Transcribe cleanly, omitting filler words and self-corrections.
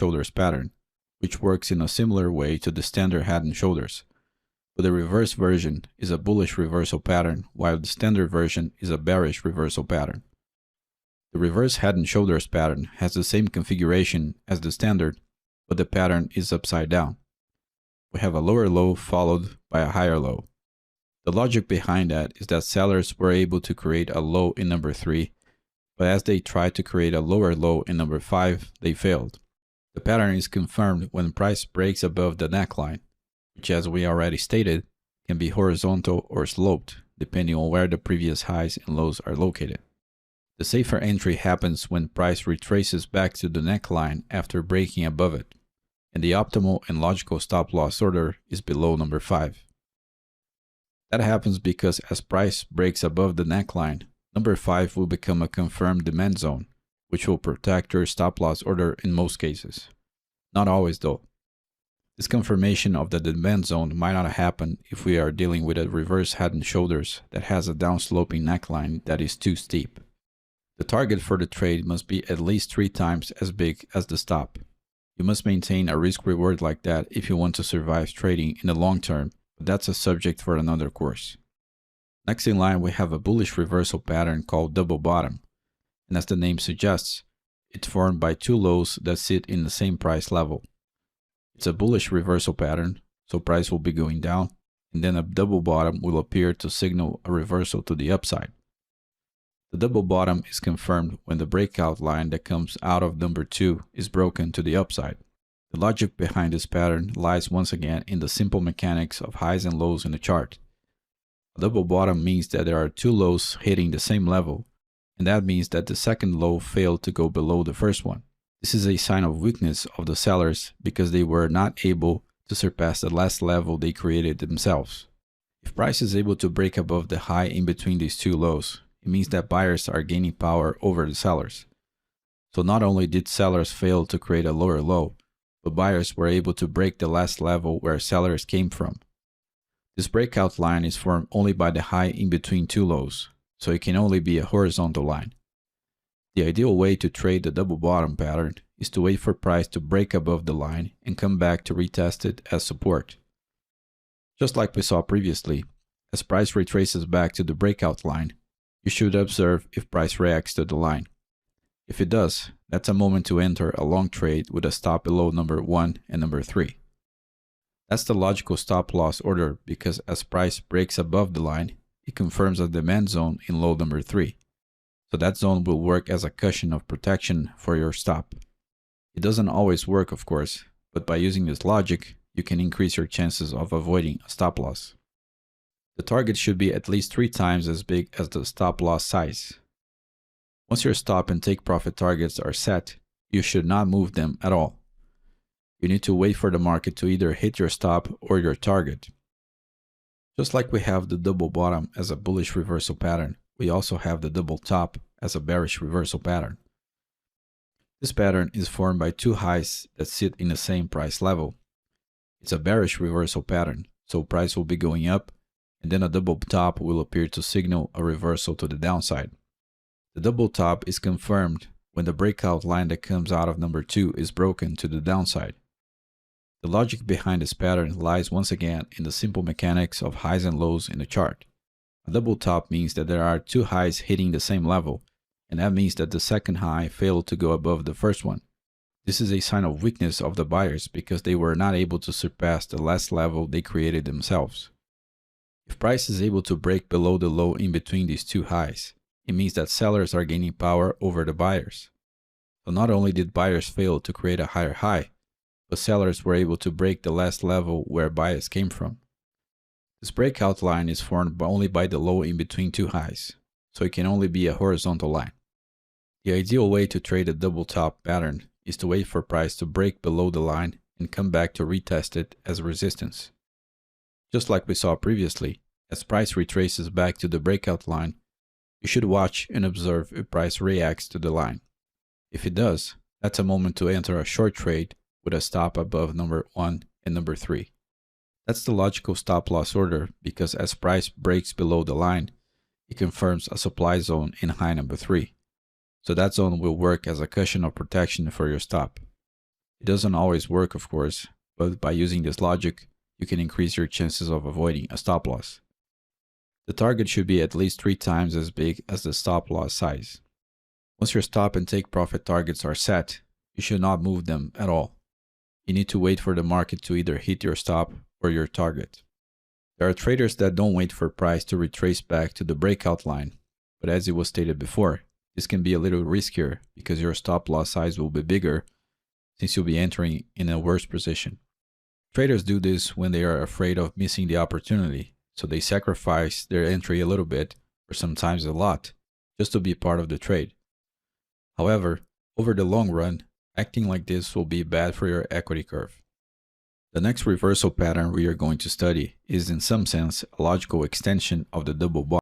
shoulders pattern, which works in a similar way to the standard head and shoulders. But the reverse version is a bullish reversal pattern, while the standard version is a bearish reversal pattern. The reverse head and shoulders pattern has the same configuration as the standard, but the pattern is upside down. We have a lower low followed by a higher low. The logic behind that is that sellers were able to create a low in number 3, but as they tried to create a lower low in number 5, they failed. The pattern is confirmed when price breaks above the neckline, which, as we already stated, can be horizontal or sloped, depending on where the previous highs and lows are located. The safer entry happens when price retraces back to the neckline after breaking above it, and the optimal and logical stop loss order is below number 5. That happens because as price breaks above the neckline, number 5 will become a confirmed demand zone, which will protect your stop loss order in most cases. Not always though. This confirmation of the demand zone might not happen if we are dealing with a reverse head and shoulders that has a downsloping neckline that is too steep. The target for the trade must be at least 3 times as big as the stop. You must maintain a risk-reward like that if you want to survive trading in the long term, but that's a subject for another course. Next in line, we have a bullish reversal pattern called double bottom, and as the name suggests, it's formed by 2 lows that sit in the same price level. It's a bullish reversal pattern, so price will be going down, and then a double bottom will appear to signal a reversal to the upside. The double bottom is confirmed when the breakout line that comes out of number 2 is broken to the upside. The logic behind this pattern lies once again in the simple mechanics of highs and lows in the chart. A double bottom means that there are 2 lows hitting the same level, and that means that the second low failed to go below the first one. This is a sign of weakness of the sellers because they were not able to surpass the last level they created themselves. If price is able to break above the high in between these 2 lows, it means that buyers are gaining power over the sellers. So not only did sellers fail to create a lower low, but buyers were able to break the last level where sellers came from. This breakout line is formed only by the high in between 2 lows, so it can only be a horizontal line. The ideal way to trade the double bottom pattern is to wait for price to break above the line and come back to retest it as support. Just like we saw previously, as price retraces back to the breakout line, you should observe if price reacts to the line. If it does, that's a moment to enter a long trade with a stop below number 1 and number 3. That's the logical stop loss order because as price breaks above the line, it confirms a demand zone in low number 3. So that zone will work as a cushion of protection for your stop. It doesn't always work, of course, but by using this logic, you can increase your chances of avoiding a stop loss. The target should be at least 3 times as big as the stop loss size. Once your stop and take profit targets are set, you should not move them at all. You need to wait for the market to either hit your stop or your target. Just like we have the double bottom as a bullish reversal pattern, we also have the double top as a bearish reversal pattern. This pattern is formed by 2 highs that sit in the same price level. It's a bearish reversal pattern, so price will be going up, and then a double top will appear to signal a reversal to the downside. The double top is confirmed when the breakout line that comes out of number 2 is broken to the downside. The logic behind this pattern lies once again in the simple mechanics of highs and lows in the chart. A double top means that there are 2 highs hitting the same level, and that means that the second high failed to go above the first one. This is a sign of weakness of the buyers because they were not able to surpass the last level they created themselves. If price is able to break below the low in between these 2 highs, it means that sellers are gaining power over the buyers. So not only did buyers fail to create a higher high, but sellers were able to break the last level where buyers came from. This breakout line is formed only by the low in between 2 highs, so it can only be a horizontal line. The ideal way to trade a double top pattern is to wait for price to break below the line and come back to retest it as resistance. Just like we saw previously, as price retraces back to the breakout line, you should watch and observe if price reacts to the line. If it does, that's a moment to enter a short trade with a stop above number 1 and number 3. That's the logical stop loss order because as price breaks below the line, it confirms a supply zone in high number 3. So that zone will work as a cushion of protection for your stop. It doesn't always work, of course, but by using this logic, you can increase your chances of avoiding a stop loss. The target should be at least 3 times as big as the stop loss size. Once your stop and take profit targets are set, you should not move them at all. You need to wait for the market to either hit your stop or your target. There are traders that don't wait for price to retrace back to the breakout line, but as it was stated before, this can be a little riskier because your stop loss size will be bigger since you'll be entering in a worse position. Traders do this when they are afraid of missing the opportunity, so they sacrifice their entry a little bit, or sometimes a lot, just to be part of the trade. However, over the long run, acting like this will be bad for your equity curve. The next reversal pattern we are going to study is in some sense a logical extension of the double bottom.